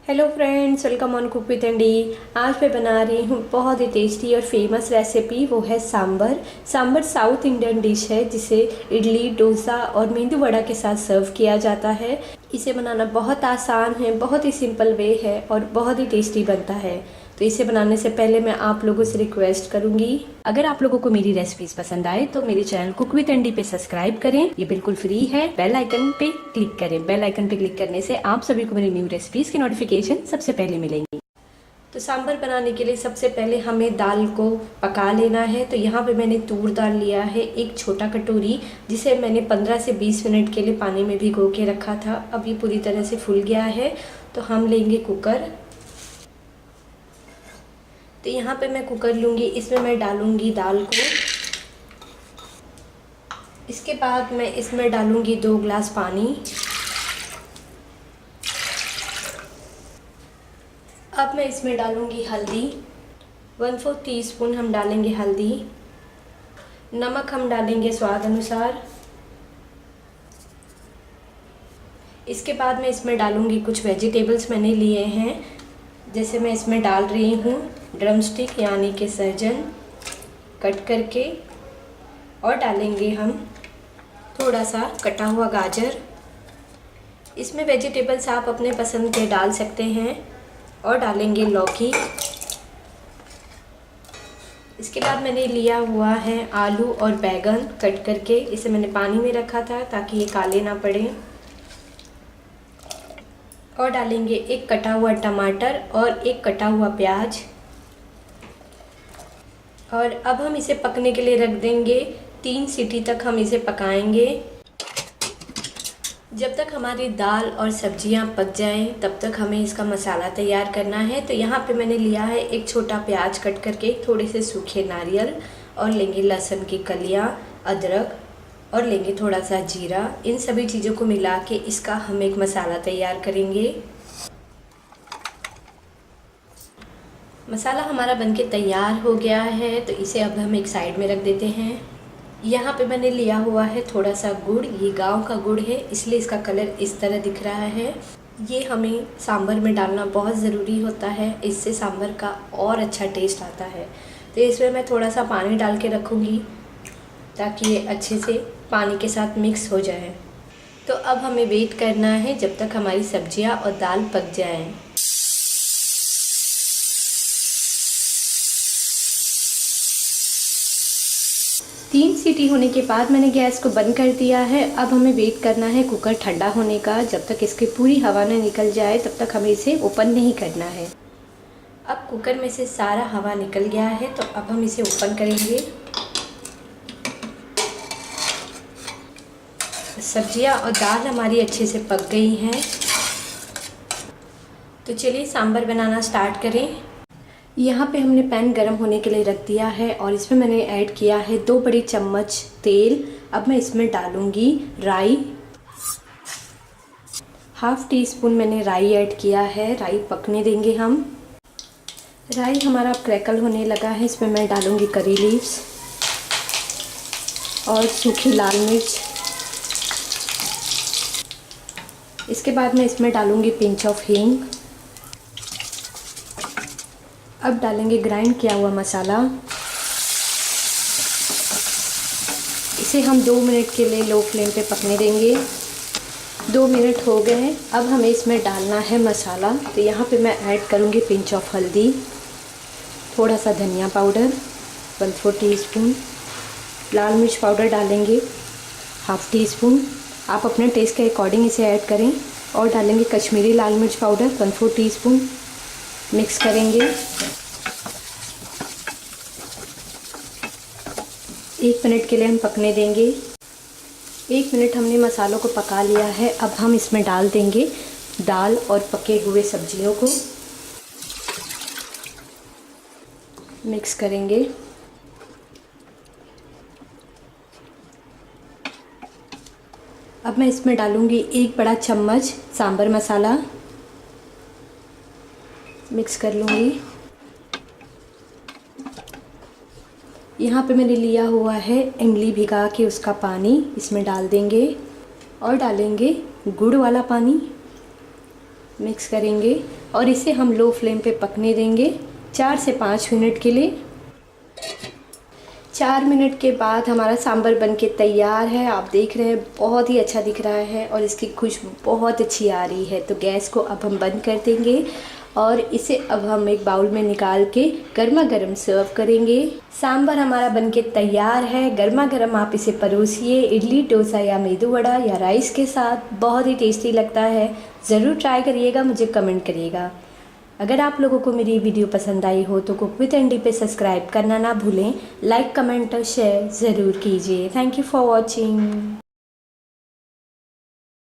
Hello friends, welcome on cook with Andy. आज मैं बना रही हूँ बहुत ही टेस्टी और फेमस रेसिपी, वो है sambar. Sambar south Indian dish है जिसे इडली, डोसा और मेंदू वड़ा के साथ सर्व किया जाता है। इसे बनाना बहुत आसान है, बहुत ही सिंपल वे है और बहुत ही टेस्टी बनता है। तो इसे बनाने से पहले मैं आप लोगों से रिक्वेस्ट करूंगी, अगर आप लोगों को मेरी रेसिपीज पसंद आए तो मेरे चैनल कुक विद एंडी पे सब्सक्राइब करें। ये बिल्कुल फ्री है। बेल आइकन पे क्लिक करें। बेल आइकन पे क्लिक करने से आप सभी को मेरी न्यू रेसिपीज की नोटिफिकेशन सबसे पहले मिलेंगी। तो सांभर बनाने के लिए सबसे पहले हमें दाल को पका लेना है। तो यहाँ पे मैंने तूर दाल लिया है, एक छोटा कटोरी, जिसे मैंने 15 से 20 मिनट के लिए पानी में भिगो के रखा था। अब ये पूरी तरह से फूल गया है। तो हम लेंगे कुकर। तो यहाँ पे मैं कुकर लूँगी, इसमें मैं डालूँगी दाल को। इसके बाद मैं इसमें डालूँगी 2 गिलास पानी। अब मैं इसमें डालूँगी हल्दी, 1/4 टीस्पून हम डालेंगे हल्दी। नमक हम डालेंगे स्वाद अनुसार। इसके बाद मैं इसमें डालूँगी कुछ वेजिटेबल्स मैंने लिए हैं, जैसे मैं इसमें डाल रही हूँ ड्रमस्टिक यानी कि सहजन कट करके, और डालेंगे हम थोड़ा सा कटा हुआ गाजर। इसमें वेजिटेबल्स आप अपने पसंद के डाल सकते हैं। और डालेंगे लौकी। इसके बाद मैंने लिया हुआ है आलू और बैगन कट करके, इसे मैंने पानी में रखा था ताकि ये काले ना पड़े। और डालेंगे एक कटा हुआ टमाटर और एक कटा हुआ प्याज। और अब हम इसे पकने के लिए रख देंगे। 3 सीटी तक हम इसे पकाएंगे। जब तक हमारी दाल और सब्जियां पक जाएं तब तक हमें इसका मसाला तैयार करना है। तो यहाँ पे मैंने लिया है एक छोटा प्याज कट करके, थोड़े से सूखे नारियल, और लेंगे लहसुन की कलियाँ, अदरक, और लेंगे थोड़ा सा जीरा। इन सभी चीज़ों को मिला के इसका हम एक मसाला तैयार करेंगे। मसाला हमारा बनके तैयार हो गया है, तो इसे अब हम एक साइड में रख देते हैं। यहाँ पे मैंने लिया हुआ है थोड़ा सा गुड़। ये गांव का गुड़ है, इसलिए इसका कलर इस तरह दिख रहा है। ये हमें सांभर में डालना बहुत ज़रूरी होता है, इससे सांभर का और अच्छा टेस्ट आता है। तो इसमें मैं थोड़ा सा पानी डाल के रखूँगी ताकि ये अच्छे से पानी के साथ मिक्स हो जाए। तो अब हमें वेट करना है जब तक हमारी सब्जियां और दाल पक जाएं। तीन सीटी होने के बाद मैंने गैस को बंद कर दिया है। अब हमें वेट करना है कुकर ठंडा होने का। जब तक इसकी पूरी हवा न निकल जाए तब तक हमें इसे ओपन नहीं करना है। अब कुकर में से सारा हवा निकल गया है, तो अब हम इसे ओपन करेंगे। सब्जियां और दाल हमारी अच्छे से पक गई हैं। तो चलिए सांभर बनाना स्टार्ट करें। यहाँ पे हमने पैन गरम होने के लिए रख दिया है और इसमें मैंने ऐड किया है 2 बड़ी चम्मच तेल। अब मैं इसमें डालूंगी राई, 1/2 टीस्पून मैंने राई ऐड किया है। राई पकने देंगे हम। राई हमारा क्रैकल होने लगा है, इसमें मैं डालूंगी करी लीव्स और सूखी लाल मिर्च। इसके बाद मैं इसमें डालूंगी पिंच ऑफ हींग। अब डालेंगे ग्राइंड किया हुआ मसाला। इसे हम 2 मिनट के लिए लो फ्लेम पे पकने देंगे। 2 मिनट हो गए हैं। अब हमें इसमें डालना है मसाला। तो यहाँ पे मैं ऐड करूँगी पिंच ऑफ हल्दी, थोड़ा सा धनिया पाउडर 1/4 टीस्पून, लाल मिर्च पाउडर डालेंगे 1/2 टीस्पून। आप अपने टेस्ट के अकॉर्डिंग इसे ऐड करें। और डालेंगे कश्मीरी लाल मिर्च पाउडर 1/4 टीस्पून। मिक्स करेंगे। 1 मिनट के लिए हम पकने देंगे। 1 मिनट हमने मसालों को पका लिया है। अब हम इसमें डाल देंगे दाल और पके हुए सब्जियों को। मिक्स करेंगे। अब मैं इसमें डालूंगी 1 बड़ा चम्मच सांभर मसाला। मिक्स कर लूँगी। यहाँ पे मैंने लिया हुआ है इमली भिगा के उसका पानी, इसमें डाल देंगे। और डालेंगे गुड़ वाला पानी। मिक्स करेंगे और इसे हम लो फ्लेम पे पकने देंगे 4 से 5 मिनट के लिए। 4 मिनट के बाद हमारा सांभर बनके तैयार है। आप देख रहे हैं बहुत ही अच्छा दिख रहा है और इसकी खुशबू बहुत अच्छी आ रही है। तो गैस को अब हम बंद कर देंगे और इसे अब हम एक बाउल में निकाल के गर्मा गर्म सर्व करेंगे। सांभर हमारा बनके तैयार है। गर्मा गर्म आप इसे परोसिए इडली, डोसा या मेदू वड़ा या राइस के साथ। बहुत ही टेस्टी लगता है। ज़रूर ट्राई करिएगा, मुझे कमेंट करिएगा। अगर आप लोगों को मेरी वीडियो पसंद आई हो तो कुक विद एंडी पे सब्सक्राइब करना ना भूलें। लाइक, कमेंट और शेयर ज़रूर कीजिए। Thank you for watching.